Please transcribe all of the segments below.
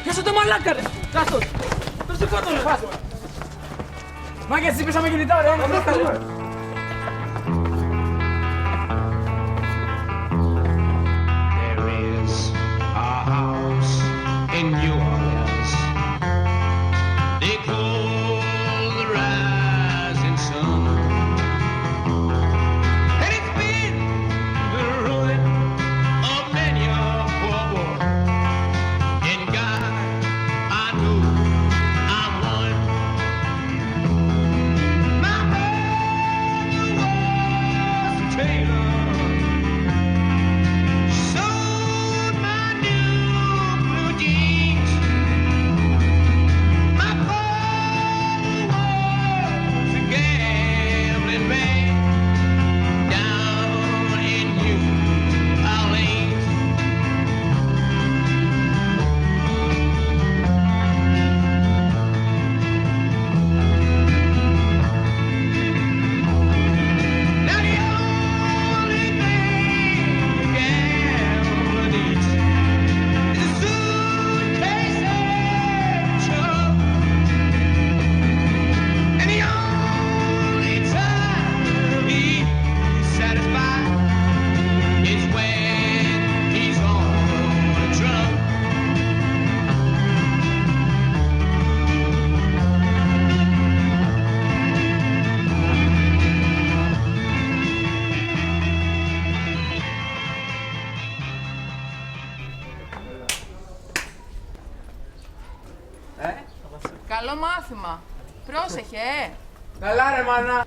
Πιάσω το μαλάκα ρε! Κάτω! Το σηκώτω ρε! Φάσε! Μάγκες, εσύ πέσαμε κινητά ρε! There is a house in New Orleans they call the rising sun, and it's been the ruin of many a poor boy. In God, I know I'm one. My mother was a tailor. Sold my new blue jeans. My father was a gambling man down in New Orleans. Now the only thing a gambler needs is a suitcase and truck, and the only time he's satisfied is when he's on a drunk. Καλό μάθημα. Πρόσεχε, Καλά ρε μάνα!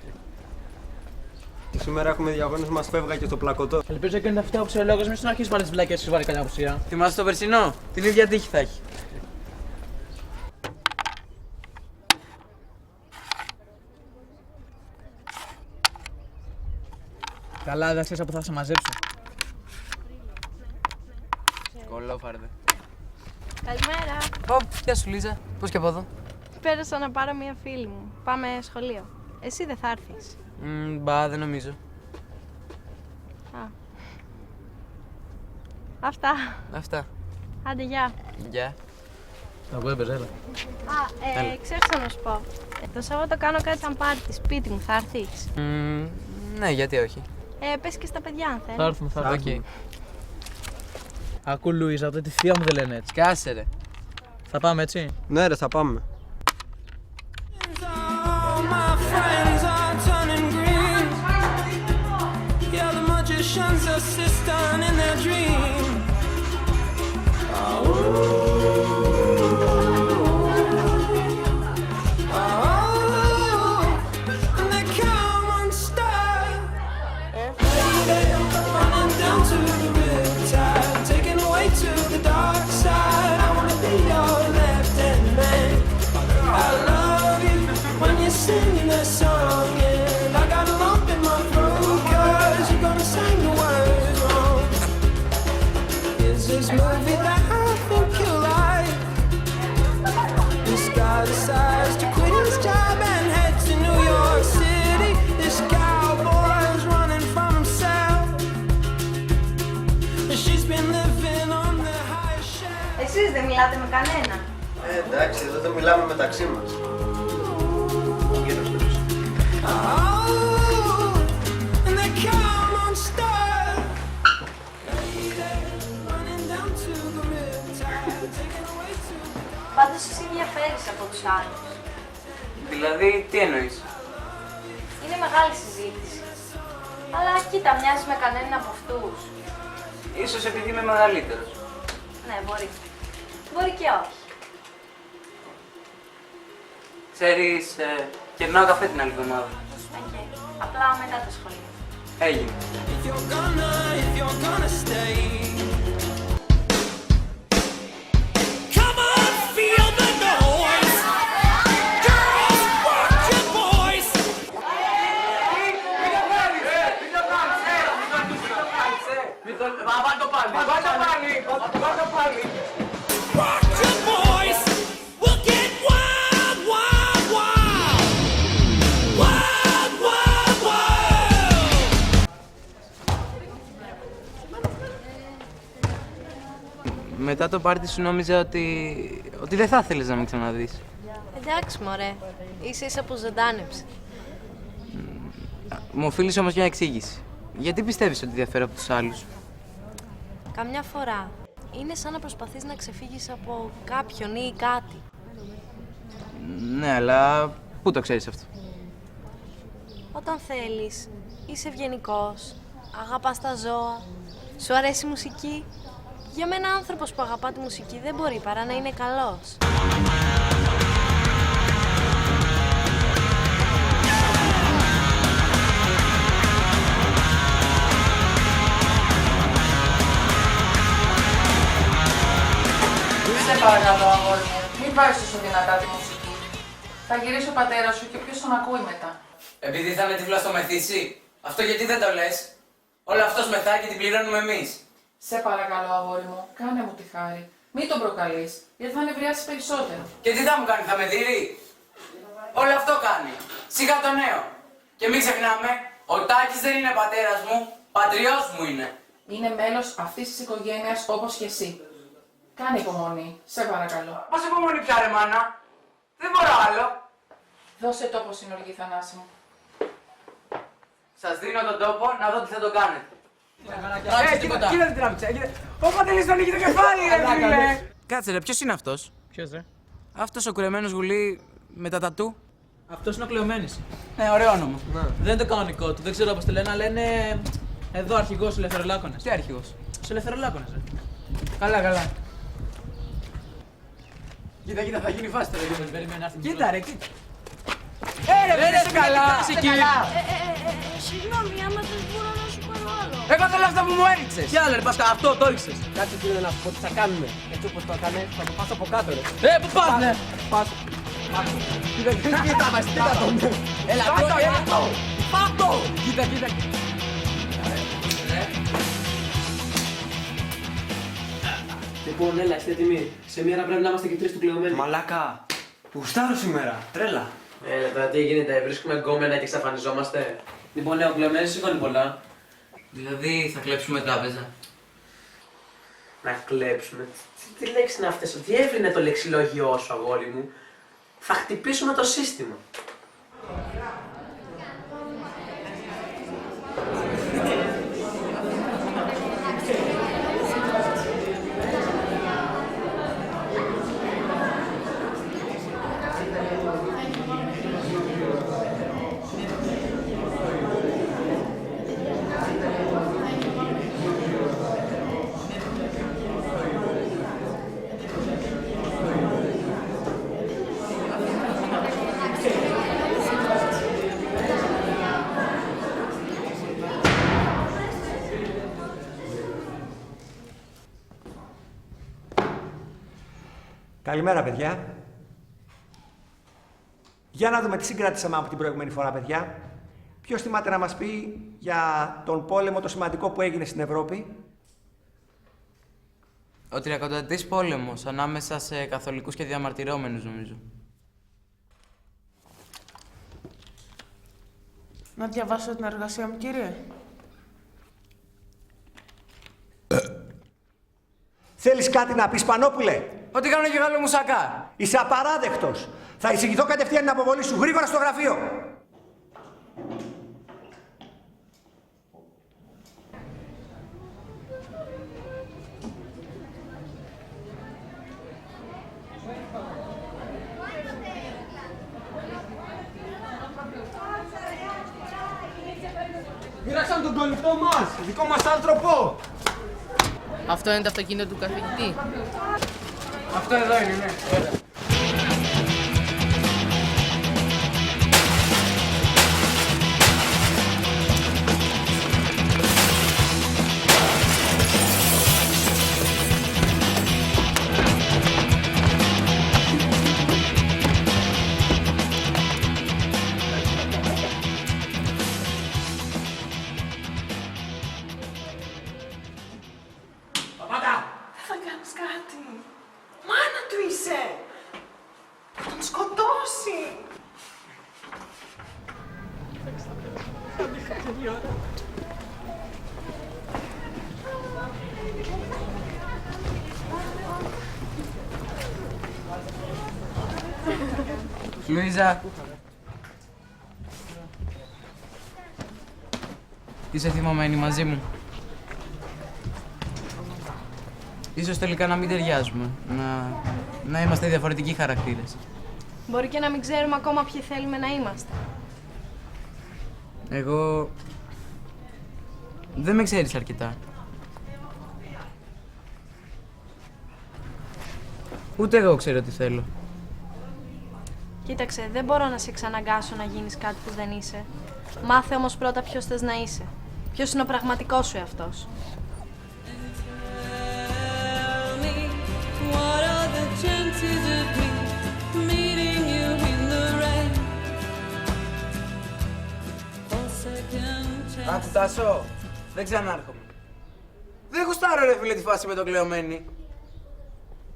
Σήμερα έχουμε διαγώνισμα, μας φεύγα και στο πλακωτό. Ελπίζω και είναι αυτά ο ψυχολόγος μην στον αρχίσει πάλι τις βλακές και σου βάλει καλιά απουσία. Θυμάσαι το περσινό, την ίδια τύχη θα έχει. Καλά δεν ξέρεις που θα σε μαζέψω. Κολόφαρδε. Καλημέρα. Γεια σου Λίζα, πώς και από εδώ. Πέρασα να πάρω μια φίλη μου. Πάμε σχολείο. Εσύ δεν θα έρθεις. Μπα, δεν νομίζω. Α. Αυτά. Αυτά. Άντε, γεια. Γεια. Εγώ έπαιζα, έλα. Ξέχασα να σου πω. Το Σάββατο κάνω κάτι σαν πάρτι σπίτι μου. Θα έρθεις. Ναι, γιατί όχι. Πες και στα παιδιά αν θέλεις. Θα έρθουμε, θα Οκ. έρθουμε. Ακού Λουίζα, τότε τη θεία μου δεν λένε έτσι. Σκάσε ρε. Θα πάμε έτσι. Ναι ρε, θα πάμε. All my friends are turning green. Yeah, the magician's assistant in their dream. And they come unstuck. Running down to the riptide, taken away to the dark side. I wanna be your left-hand man. I love you when you're singing that song, and I got a lump in my throat 'cause you're gonna sing the words wrong. Is this movie that I think you like? This guy decides to quit his job and head to New York City. This cowboy's running from himself, and she's been living on the highest shelf. Εσείς δεν μιλάτε με κανένα. Εντάξει, εδώ δεν μιλάμε μεταξύ μας. Oh, and they come unstuck. Running down to the riptide, taken away to the Πάντως εσύ διαφέρεις από τους άλλους. Δηλαδή, τι εννοείς. Είναι μεγάλη συζήτηση. Αλλά κοίτα, μοιάζεις με κανέναν από αυτούς. Ίσως επειδή είμαι μεγαλύτερος. Ναι, μπορεί. Μπορεί και όχι. Ξέρεις, κερνάω καφέ την άλλη εβδομάδα. Οκ. Απλά μετά το σχολείο. Έγινε. If you're gonna stay. Come on, feel the noise. Girls, watch your boys. Rock your boys. We'll get wild, wild, wild. Wild, wild, wild. το πάρτι σου νόμιζα ότι δεν θα ήθελες να με ξαναδείς. Εντάξει, μωρέ. Ίσα που ζωντάνεψε. Μου οφείλεις όμως μια εξήγηση. Γιατί πιστεύεις ότι διαφέρω από τους άλλους? Καμιά φορά είναι σαν να προσπαθείς να ξεφύγεις από κάποιον ή κάτι. Ναι, αλλά πού το ξέρεις αυτό? Όταν θέλεις, είσαι ευγενικός, αγαπάς τα ζώα, σου αρέσει η μουσική. Για μένα άνθρωπος που αγαπά τη μουσική δεν μπορεί παρά να είναι καλός. Σε παρακαλώ, αγόρι μου, μην βάζεις τόσο δυνατά τη μουσική. Θα γυρίσει ο πατέρας σου και ποιος τον ακούει μετά. Επειδή θα είναι τυφλά στο μεθύσι. Αυτό γιατί δεν το λες? Όλο αυτός μεθάει και την πληρώνουμε εμείς. Σε παρακαλώ, αγόρι μου, κάνε μου τη χάρη. Μην τον προκαλείς, γιατί θα νευριάσεις περισσότερο. Και τι θα μου κάνει, θα με δει? Όλο αυτό κάνει. Σιγά το νέο. Και μην ξεχνάμε, ο Τάκης δεν είναι πατέρας μου, πατριός μου είναι. Είναι μέλος αυτής της οικογένειας όπως και εσύ. Κάνε υπομονή, σε παρακαλώ. Πώς υπομονή πια ρε μάνα? Δεν μπορώ άλλο. Δώσε τόπο στην οργή, Θανάση μου. Σας δίνω τον τόπο να δω τι θα το κάνετε. Κοίτα την τράβηξα. Ο Παντελής τον νίκη το κεφάλι, ρε φίλε. Κάτσε ρε, ποιος είναι αυτός? Ποιος ρε? Αυτός ο κουρεμένος γουλή με τα τατού. Αυτός είναι ο Κλεομένης. Ωραίο όνομα. Δεν είναι το κανονικό του, δεν ξέρω πώς το λένε, αλλά είναι εδώ αρχηγός του Ελευθερολάκωνας. Τι αρχηγός? Στους Ελευθερολάκωνας, ρε. Καλά. Κοίτα, θα γίνει φάση τώρα, περιμένει να έρθει. Κοίτα ρε, κοίτα. Ρε, είσαι καλά. Συγγνώμη, άμα θες μπορώ να σου πάρω άλλο. Εγώ θέλω αυτό που μου έριξες. Τι άλλο ρε, πας αυτό το έριξες. Κάτσε φίλε να σου πω τι θα κάνουμε. Έτσι όπως το έκανε, θα το πας από κάτω ρε. Πού πας, ναι. Κοίτα τον. Έλα, Πάτο. Κοίτα. Λοιπόν, έλα, είστε έτοιμοι. Σε μία ώρα πρέπει να είμαστε και τρεις του κλεωμένου. Μαλάκα, γουστάρω σήμερα, τρέλα. Έλα, τώρα τι γίνεται, βρίσκουμε γκόμενα και εξαφανιζόμαστε. Λοιπόν, ναι, ο κλεωμένος σηκώνει πολλά. Δηλαδή θα κλέψουμε τράπεζα. Να κλέψουμε. Τι λέξεις είναι αυτές, διεύρυνε το λεξιλόγιό σου, αγόρι μου. Θα χτυπήσουμε το σύστημα. Καλημέρα, παιδιά. Για να δούμε τι συγκράτησαμε από την προηγούμενη φορά, παιδιά. Ποιος θυμάται να μας πει για τον πόλεμο το σημαντικό που έγινε στην Ευρώπη? Ο 30ετής πόλεμος ανάμεσα σε καθολικούς και διαμαρτυρόμενους, νομίζω. Να διαβάσω την εργασία μου, κύριε. Θέλεις κάτι να πεις, Πανόπουλε? Ό,τι κάνω και βγάλω μουσακά. Είσαι απαράδεκτος. Θα εισηγηθώ κατευθείαν την αποβολή σου. Γρήγορα στο γραφείο. Πήραξαν τον κολλητό μας, δικό μας άνθρωπο. Αυτό είναι το αυτοκίνητο του καθηγητή. Αυτό εδώ είναι, ναι. Θα κάνεις κάτι. Μάνα του είσαι. Θα τον σκοτώσει. Λουίζα. Είσαι θυμωμένη μαζί μου. Ίσως τελικά να μην ταιριάζουμε. Να είμαστε διαφορετικοί χαρακτήρες. Μπορεί και να μην ξέρουμε ακόμα ποιοι θέλουμε να είμαστε. Εγώ... δεν με ξέρεις αρκετά. Ούτε εγώ ξέρω τι θέλω. Κοίταξε, δεν μπορώ να σε εξαναγκάσω να γίνεις κάτι που δεν είσαι. Μάθε όμως πρώτα ποιος θες να είσαι. Ποιος είναι ο πραγματικός σου εαυτός. Άκου Τάσο, δεν ξανάρχομαι. Δεν γουστάρω ρε φίλε τη φάση με το κλεωμένη.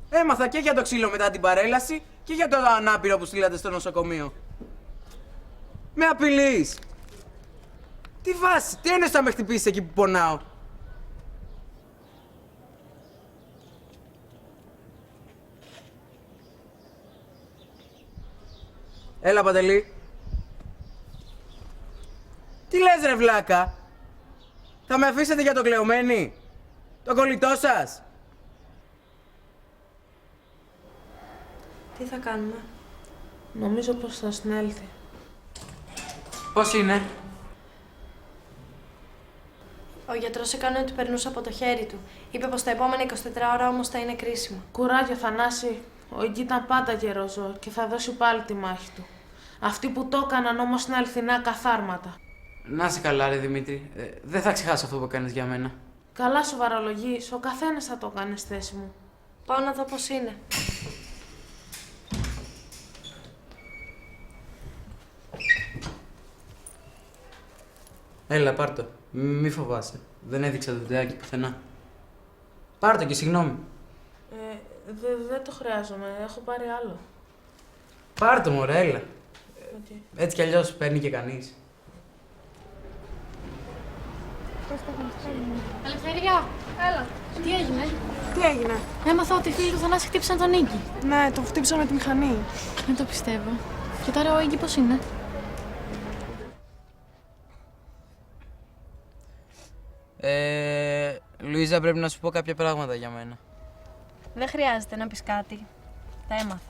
Έμαθα και για το ξύλο μετά την παρέλαση και για το ανάπηρο που στείλατε στο νοσοκομείο. Με απειλείς. Τι βάση, τι έννοια θα με χτυπήσεις εκεί που πονάω. Έλα Παντελή. Τι λες ρε βλάκα. Θα με αφήσετε για το κλεωμένη. Το κολλητό σας. Τι θα κάνουμε? Νομίζω πως θα συνέλθει. Πώς είναι? Ο γιατρός έκανε ότι περνούσε από το χέρι του. Είπε πως τα επόμενα 24 ώρα όμως θα είναι κρίσιμα. Κουράγιο Θανάση. Ο Ίγκη ήταν πάντα γερόζωο και θα δώσει πάλι τη μάχη του. Αυτοί που το έκαναν όμως είναι αληθινά καθάρματα. Να είσαι καλά ρε Δημήτρη. Δεν θα ξεχάσω αυτό που έκανες για μένα. Καλά σοβαρολογείς. Ο καθένας θα το κάνει στη θέση μου. Πάω να δω πώς είναι. Έλα, πάρ' το. Μη φοβάσαι. Δεν έδειξα το βιντεάκι πουθενά. Πάρ' το και συγγνώμη. Δεν το χρειάζομαι. Έχω πάρει άλλο. Πάρ' το μωρέ, έλα. Okay. Έτσι κι αλλιώς παίρνει και κανείς. Ελευθερία! Έλα. Τι έγινε? Τι έγινε? Έμαθα ότι οι φίλοι του Θανάση χτύπησαν τον Ίγκη. Ναι, τον χτύπησαν με τη μηχανή. Δεν το πιστεύω. Και τώρα ο Ίγκη πώς είναι? Λουίζα, πρέπει να σου πω κάποια πράγματα για μένα. Δεν χρειάζεται να πεις κάτι. Τα έμαθα.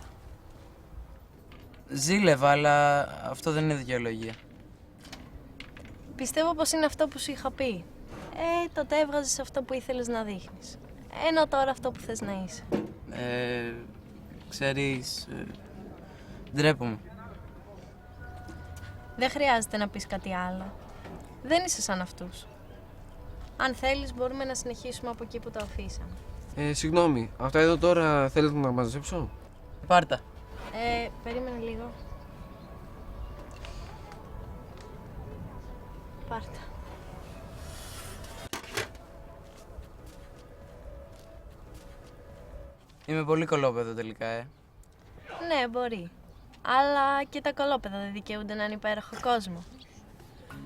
Ζήλευα, αλλά αυτό δεν είναι δικαιολογία. Πιστεύω πως είναι αυτό που σου είχα πει. Τότε έβγαζες αυτό που ήθελες να δείχνεις. Ενώ τώρα αυτό που θες να είσαι. Ξέρεις... ντρέπομαι. Δεν χρειάζεται να πεις κάτι άλλο. Δεν είσαι σαν αυτούς. Αν θέλεις, μπορούμε να συνεχίσουμε από εκεί που το αφήσαμε. Συγγνώμη, αυτά εδώ τώρα θέλετε να μαζέψω? Πάρτα. Περίμενε λίγο. Πάρτα. Είμαι πολύ κολόπεδο τελικά, Ναι, μπορεί. Αλλά και τα κολόπεδα δεν δικαιούνται να είναι υπέροχο κόσμο.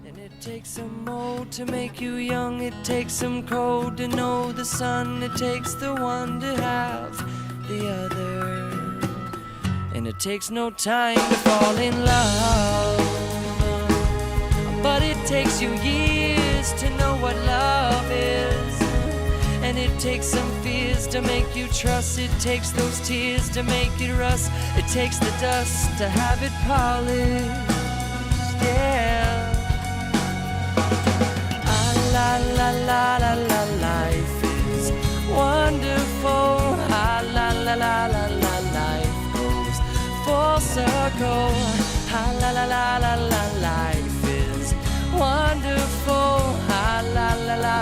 And it takes some mold to make you young. It takes some cold to know the sun. It takes the one to have the other. And it takes no time to fall in love. But it takes you years to know what love is. And it takes some fears to make you trust. It takes those tears to make it rust. It takes the dust to have it polished. Yeah. La la la la la, life is wonderful. La la la la la, life goes full circle. La la la la la, life is wonderful. La la la la.